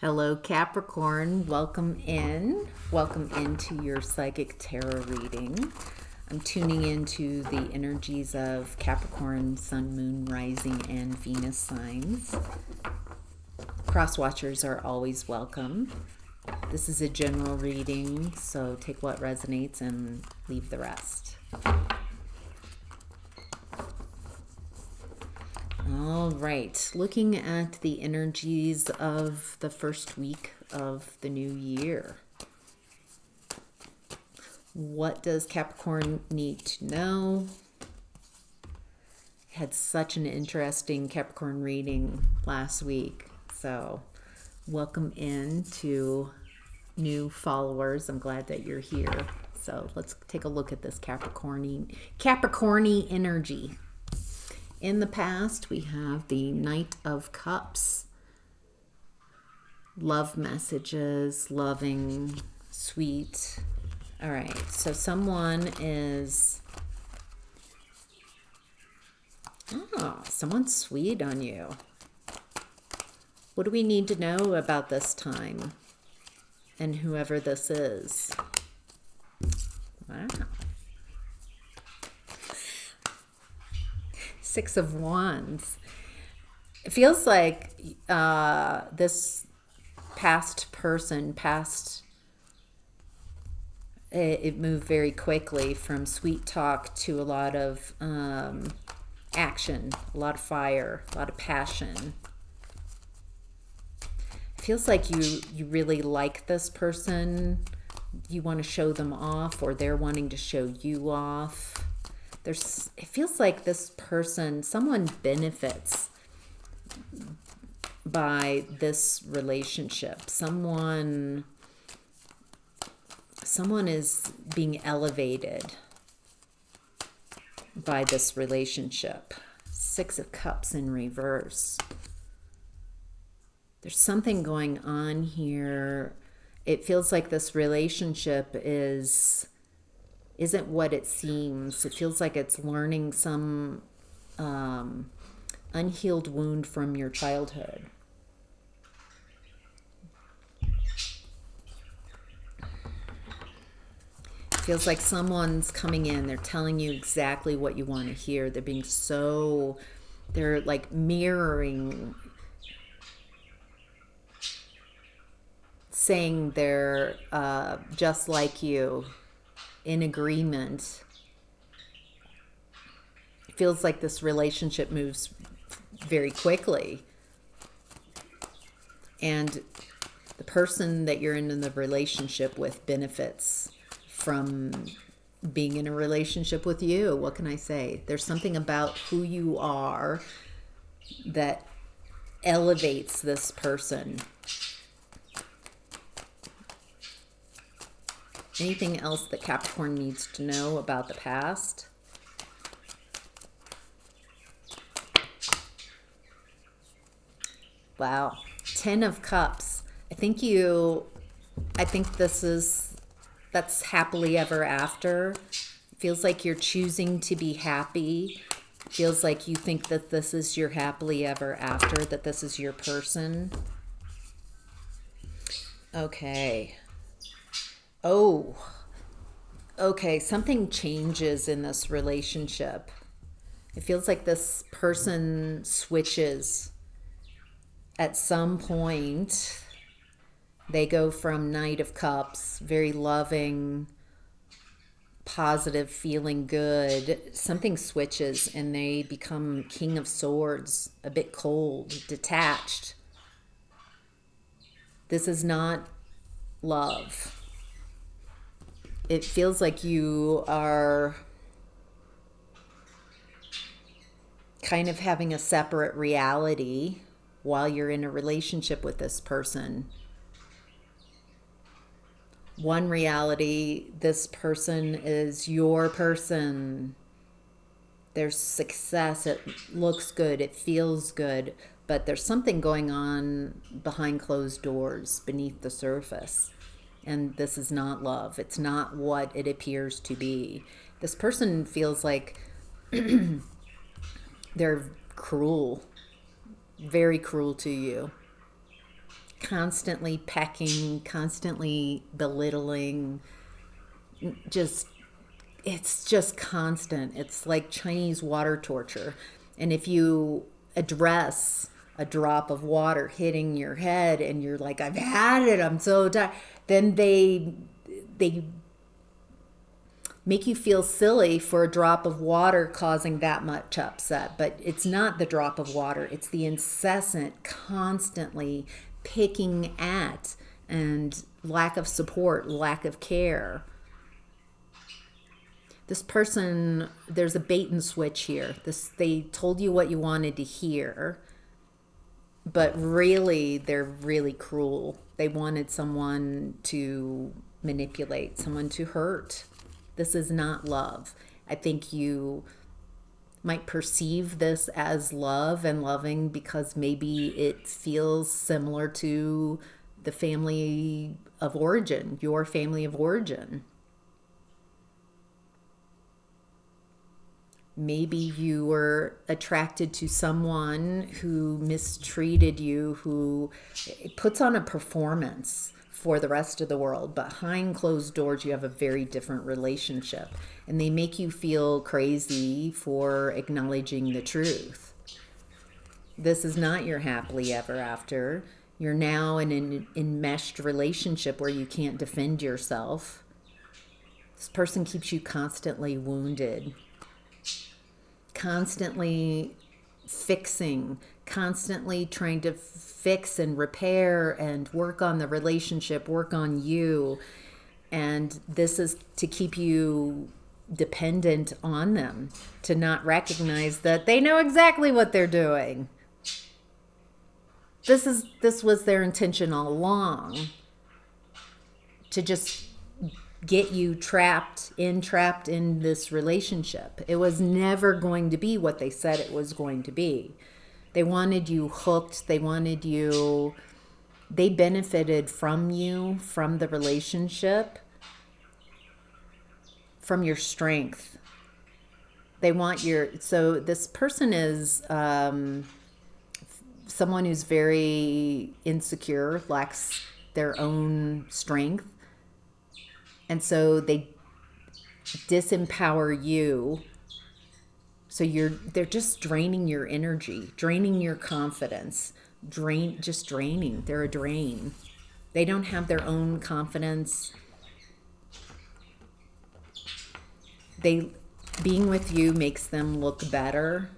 Hello, Capricorn. Welcome in. Welcome into your psychic tarot reading. I'm tuning into the energies of Capricorn, Sun, Moon, Rising, and Venus signs. Cross watchers are always welcome. This is a general reading, so take what resonates and leave the rest. All right, looking at the energies of the first week of the new year. What does Capricorn need to know? Had such an interesting Capricorn reading last week, so welcome in to new followers. I'm glad that you're here. So let's take a look at this Capricorny energy. In the past, we have the Knight of Cups. Love messages, loving, sweet. All right, so someone is... Oh, someone's sweet on you. What do we need to know about this time? And whoever this is. Wow. Six of Wands. It feels like this past person, it moved very quickly from sweet talk to a lot of action, a lot of fire, a lot of passion. It feels like you really like this person. You want to show them off, or they're wanting to show you off. It feels like this person, someone benefits by this relationship. Someone is being elevated by this relationship. Six of Cups in reverse. There's something going on here. It feels like this relationship isn't what it seems. It feels like it's learning some unhealed wound from your childhood. It feels like someone's coming in. They're telling you exactly what you want to hear. They're like mirroring, saying they're just like you, in agreement. It feels like this relationship moves very quickly. And the person that you're in the relationship with benefits from being in a relationship with you. What can I say? There's something about who you are that elevates this person. Anything else that Capricorn needs to know about the past? Wow. 10 of Cups. I think that's happily ever after. It feels like you're choosing to be happy. It feels like you think that this is your happily ever after, that this is your person. Okay. Oh, okay. Something changes in this relationship. It feels like this person switches at some point. They go from Knight of Cups, very loving, positive, feeling good. Something switches and they become King of Swords, a bit cold, detached. This is not love. It feels like you are kind of having a separate reality while you're in a relationship with this person. One reality, this person is your person. There's success. It looks good. It feels good. But there's something going on behind closed doors, beneath the surface. And this is not love. It's not what it appears to be. This person feels like they're cruel, very cruel to you. constantly pecking, constantly belittling, just, it's just constant. It's like Chinese water torture. And if you address a drop of water hitting your head and you're like, I've had it, I'm so tired, then they make you feel silly for a drop of water causing that much upset. But it's not the drop of water, it's the incessant, constantly picking at and lack of support, lack of care. This person, there's a bait and switch here. They told you what you wanted to hear, but really, they're really cruel. They wanted someone to manipulate, someone to hurt. This is not love. I think you might perceive this as love and loving because maybe it feels similar to the family of origin, your family of origin. Maybe you were attracted to someone who mistreated you, who puts on a performance for the rest of the world. Behind closed doors, you have a very different relationship. And they make you feel crazy for acknowledging the truth. This is not your happily ever after. You're now in an enmeshed relationship where you can't defend yourself. This person keeps you constantly wounded. Constantly fixing, constantly trying to fix and repair and work on the relationship, work on you. And this is to keep you dependent on them, to not recognize that they know exactly what they're doing. This was their intention all along, to just get you trapped in this relationship. It was never going to be what they said it was going to be. They wanted you hooked. They benefited from you, from the relationship, from your strength. So this person is someone who's very insecure, lacks their own strength. And so they disempower you. So they're just draining your energy, draining your confidence, just draining. They're a drain. They don't have their own confidence. Being with you makes them look better.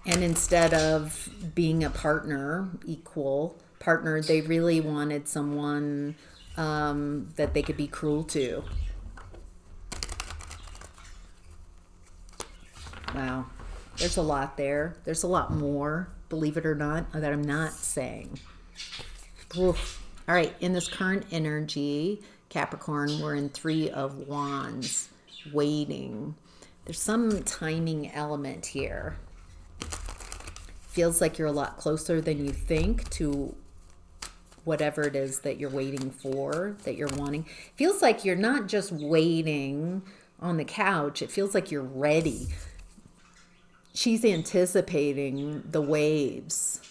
And instead of being a equal partner, they really wanted someone that they could be cruel to. Wow. There's a lot there. There's a lot more, believe it or not, that I'm not saying. Oof. All right. In this current energy, Capricorn, we're in 3 of Wands, waiting. There's some timing element here. Feels like you're a lot closer than you think to whatever it is that you're waiting for, that you're wanting. Feels like you're not just waiting on the couch. It feels like you're ready. She's anticipating the waves.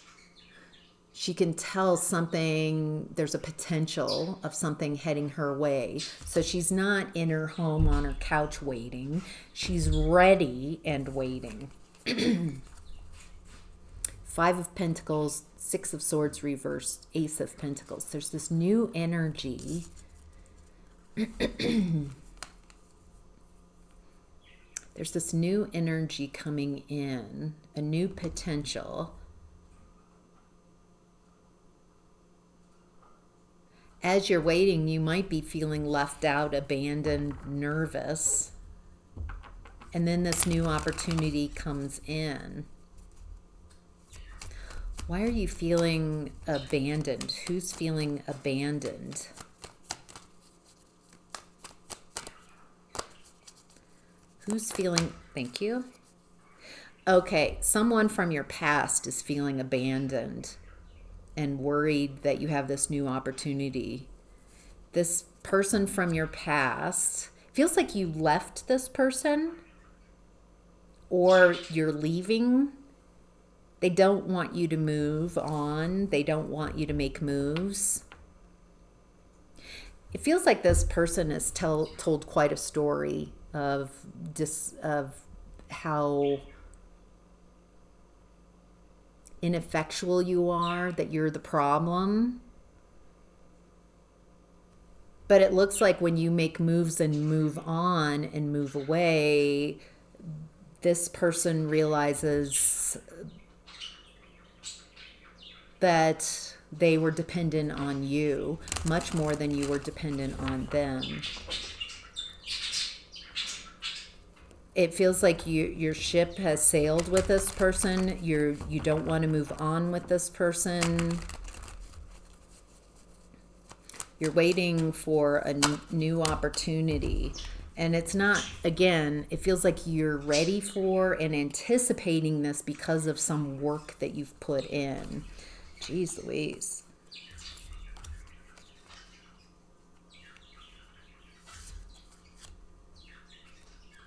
She can tell there's a potential of something heading her way. So she's not in her home on her couch waiting. She's ready and waiting. 5 of Pentacles, 6 of Swords reversed, Ace of Pentacles. There's this new energy. There's this new energy coming in, a new potential. As you're waiting, you might be feeling left out, abandoned, nervous. And then this new opportunity comes in. Why are you feeling abandoned? Who's feeling abandoned? Who's feeling, thank you. Okay, someone from your past is feeling abandoned and worried that you have this new opportunity. This person from your past feels like you left this person or you're leaving. They don't want you to move on. They don't want you to make moves. It feels like this person has told quite a story of how ineffectual you are, that you're the problem. But it looks like when you make moves and move on and move away, this person realizes that they were dependent on you much more than you were dependent on them. It feels like your ship has sailed with this person. You don't want to move on with this person. You're waiting for a new opportunity. And it's not, again, it feels like you're ready for and anticipating this because of some work that you've put in. Jeez Louise.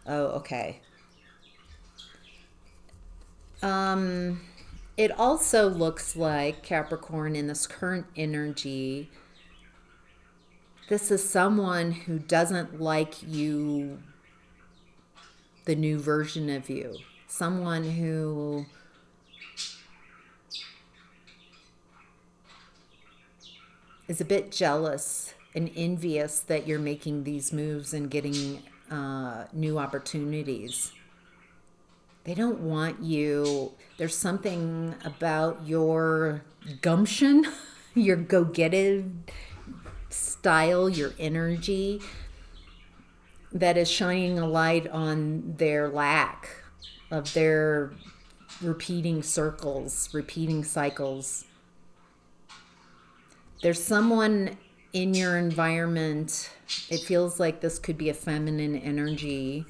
Oh, okay. It also looks like, Capricorn, in this current energy, this is someone who doesn't like you, the new version of you. Someone who is a bit jealous and envious that you're making these moves and getting new opportunities. They don't want you. There's something about your gumption, your go-get-it style, your energy that is shining a light on their lack of their repeating circles, repeating cycles. There's someone in your environment, it feels like this could be a feminine energy,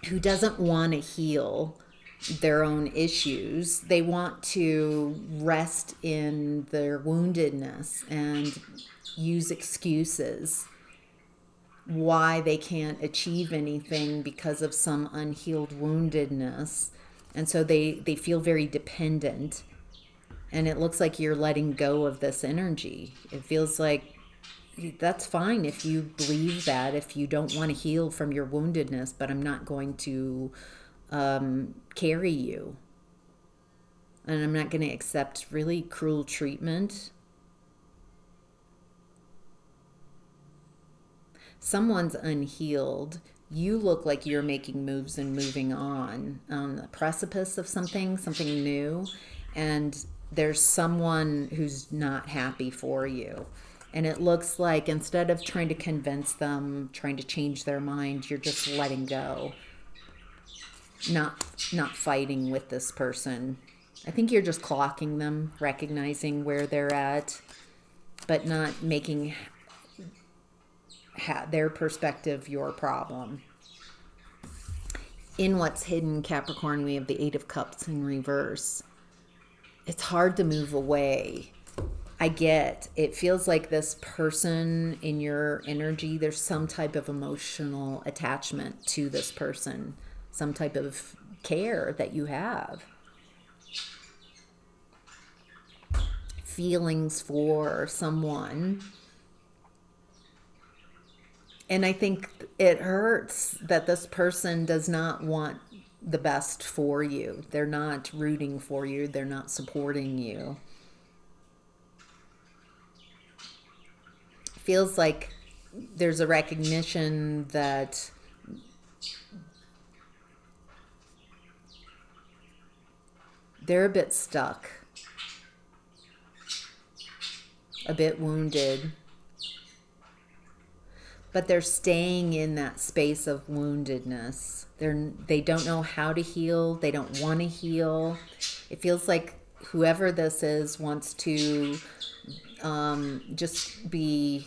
who doesn't want to heal their own issues. They want to rest in their woundedness and use excuses why they can't achieve anything because of some unhealed woundedness. And so they feel very dependent. And it looks like you're letting go of this energy. It feels like that's fine if you believe that, if you don't want to heal from your woundedness, but I'm not going to carry you. And I'm not going to accept really cruel treatment. Someone's unhealed. You look like you're making moves and moving on the precipice of something new. And there's someone who's not happy for you. And it looks like instead of trying to convince them, trying to change their mind, you're just letting go. Not fighting with this person. I think you're just clocking them, recognizing where they're at, but not making their perspective your problem. In what's hidden, Capricorn, we have the Eight of Cups in reverse. It's hard to move away. It feels like this person in your energy, there's some type of emotional attachment to this person, some type of care that you have. Feelings for someone. And I think it hurts that this person does not want the best for you. They're not rooting for you. They're not supporting you. Feels like there's a recognition that they're a bit stuck, a bit wounded, but they're staying in that space of woundedness. They don't know how to heal. They don't want to heal. It feels like whoever this is wants to just be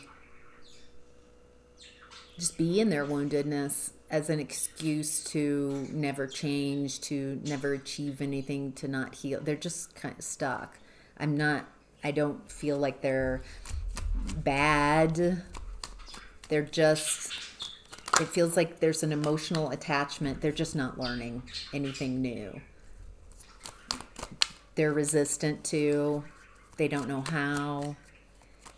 in their woundedness as an excuse to never change, to never achieve anything, to not heal. They're just kind of stuck. I don't feel like they're bad. They're just, it feels like there's an emotional attachment. They're just not learning anything new. they're resistant to. They don't know how.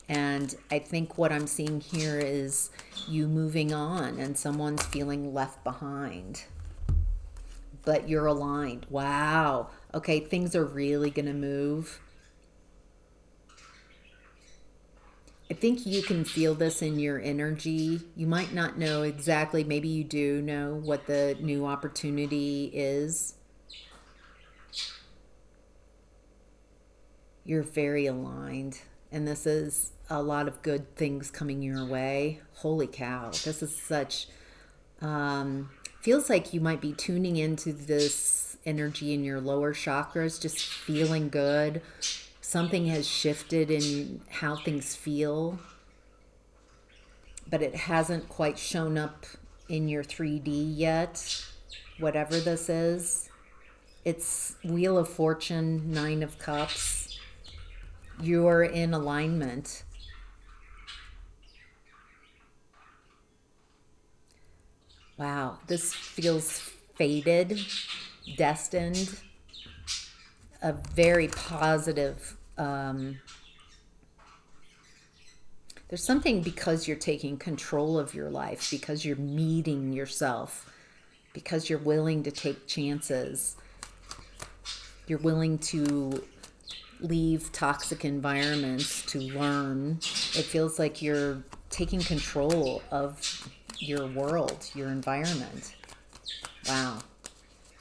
And I think what I'm seeing here is you moving on and someone's feeling left behind. But you're aligned. Wow. Okay, things are really going to move. I think you can feel this in your energy. You might not know exactly, maybe you do know what the new opportunity is. You're very aligned, and this is a lot of good things coming your way. Holy cow, this is such, feels like you might be tuning into this energy in your lower chakras, just feeling good. Something has shifted in how things feel, but it hasn't quite shown up in your 3D yet, whatever this is. It's Wheel of Fortune, 9 of Cups. You're in alignment. Wow, this feels fated, destined, a very positive. There's something because you're taking control of your life, because you're meeting yourself, because you're willing to take chances. You're willing to leave toxic environments to learn. It feels like you're taking control of your world, your environment. Wow.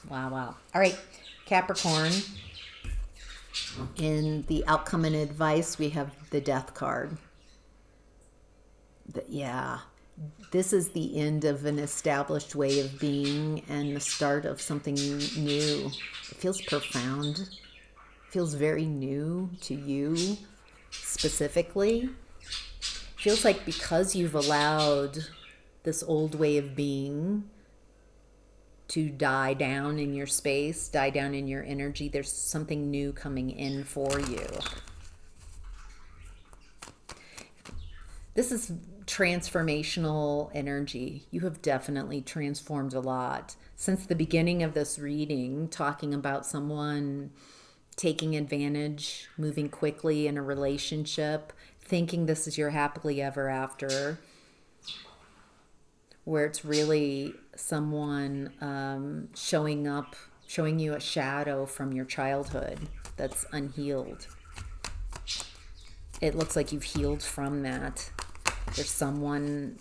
Wow, wow. All right, Capricorn. In the outcome and advice, we have the Death card. Yeah, this is the end of an established way of being and the start of something new. It feels profound. It feels very new to you specifically. It feels like because you've allowed this old way of being to die down in your space, die down in your energy, there's something new coming in for you. This is transformational energy. You have definitely transformed a lot. Since the beginning of this reading, talking about someone taking advantage, moving quickly in a relationship, thinking this is your happily ever after, where it's really someone showing up, showing you a shadow from your childhood that's unhealed. It looks like you've healed from that. There's someone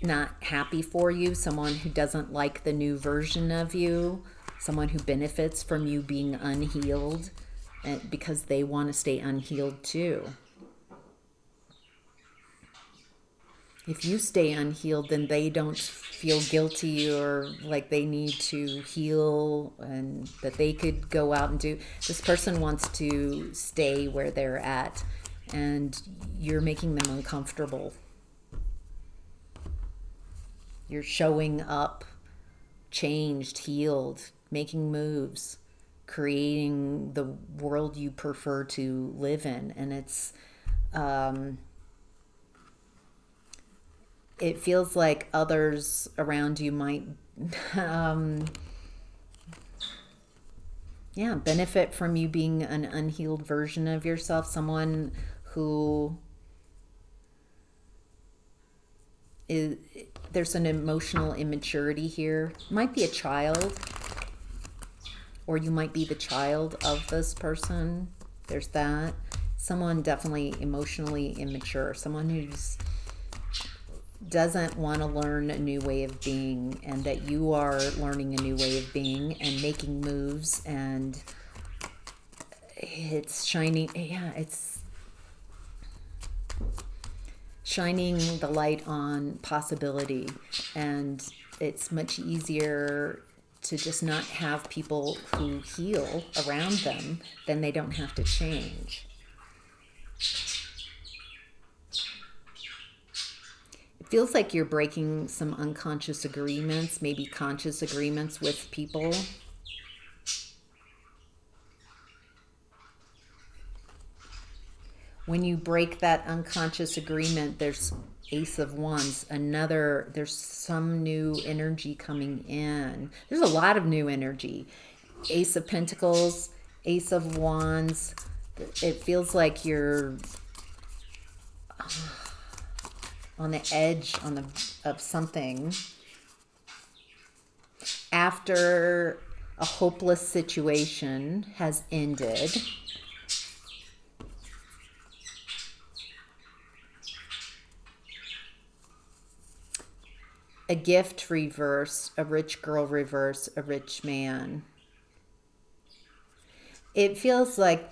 not happy for you, someone who doesn't like the new version of you, someone who benefits from you being unhealed because they want to stay unhealed too. If you stay unhealed, then they don't feel guilty or like they need to heal and that they could go out and do. This person wants to stay where they're at, and you're making them uncomfortable. You're showing up, changed, healed, making moves, creating the world you prefer to live in. And it's... it feels like others around you might benefit from you being an unhealed version of yourself, someone who is, there's an emotional immaturity here. Might be a child, or you might be the child of this person. There's that. Someone definitely emotionally immature, someone who's doesn't want to learn a new way of being, and that you are learning a new way of being and making moves, and it's shining. It's shining the light on possibility, and it's much easier to just not have people who heal around them, then they don't have to change. Feels like you're breaking some unconscious agreements, maybe conscious agreements with people. When you break that unconscious agreement, there's Ace of Wands, there's some new energy coming in. There's a lot of new energy. Ace of Pentacles, Ace of Wands. It feels like you're on the edge of something after a hopeless situation has ended. A gift reverse, a rich girl reverse, a rich man. It feels like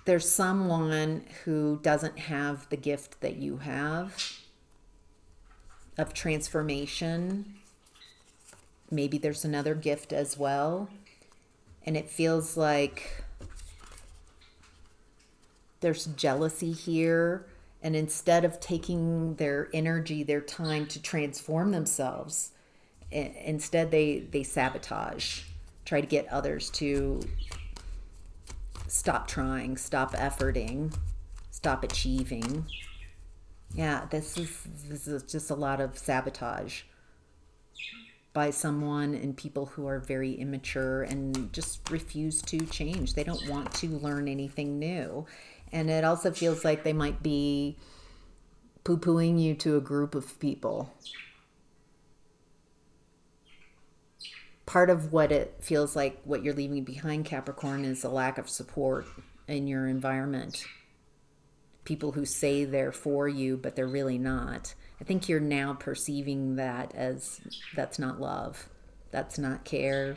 there's someone who doesn't have the gift that you have of transformation. Maybe there's another gift as well. And it feels like there's jealousy here. And instead of taking their energy, their time to transform themselves, instead they sabotage, try to get others to stop trying, stop efforting, stop achieving. Yeah, this is just a lot of sabotage by someone and people who are very immature and just refuse to change. They don't want to learn anything new. And it also feels like they might be poo-pooing you to a group of people. Part of what it feels like what you're leaving behind, Capricorn, is a lack of support in your environment. People who say they're for you, but they're really not. I think you're now perceiving that as that's not love. That's not care.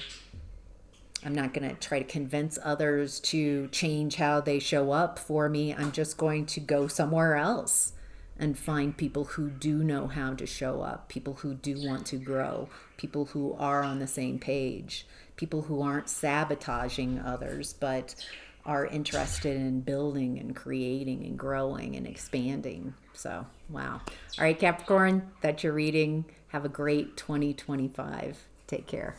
I'm not going to try to convince others to change how they show up for me. I'm just going to go somewhere else and find people who do know how to show up, people who do want to grow, people who are on the same page, people who aren't sabotaging others, but are interested in building and creating and growing and expanding. So, wow. All right, Capricorn, that's your reading. Have a great 2025. Take care.